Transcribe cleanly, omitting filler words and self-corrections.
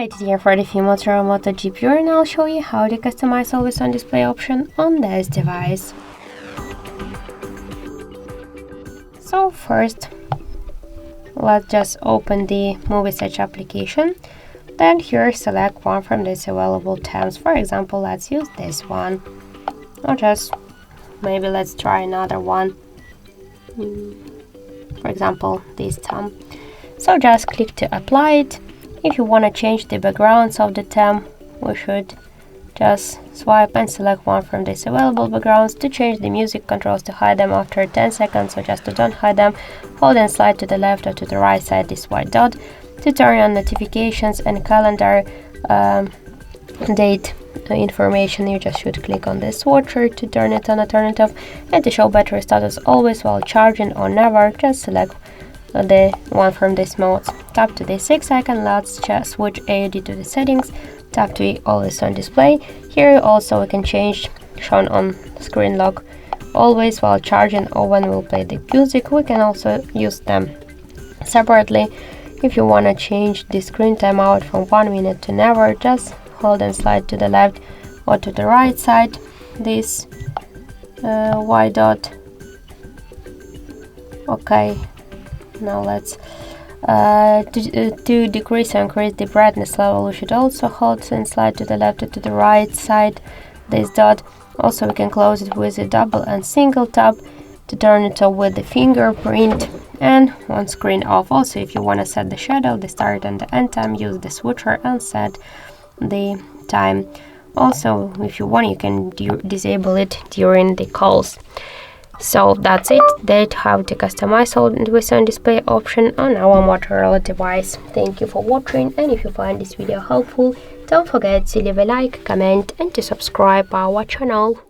Hi, it's here for the MOTOROLA Moto G Pure, and I'll show you how to customize always on display option on this device. So first, let's just open the movie search application. Then here select one from these available tabs. For example, let's use this one, or just maybe let's try another one. For example, this thumb. So just click to apply it. If you want to change the backgrounds of the theme, we should just swipe and select one from these available backgrounds. To change the music controls, to hide them after 10 seconds, so just to don't hide them, hold and slide to the left or to the right side this white dot. To turn on notifications and calendar date information, you just should click on this swatcher to turn it on or turn it off. And to show battery status always while charging or never, just select the one from this mode. Tap to the 6 icon, let's just switch AUD to the settings, tap to always on display. Here also we can change shown on screen lock always while charging or when we'll play the music. We can also use them separately. If you want to change the screen timeout from 1 minute to never, just hold and slide to the left or to the right side this white dot. Okay, now let's to decrease or increase the brightness level, we should also hold and slide to the left or to the right side this dot. Also we can close it with a double and single tap to turn it off with the fingerprint, and one screen off. Also, if you want to set the shadow, the start and the end time, use the switcher and set the time. Also, if you want, you can disable it during the calls. So that's it. That's how to customize always on display option on our Motorola device. Thank you for watching, and if you find this video helpful, don't forget to leave a like, comment and to subscribe our channel.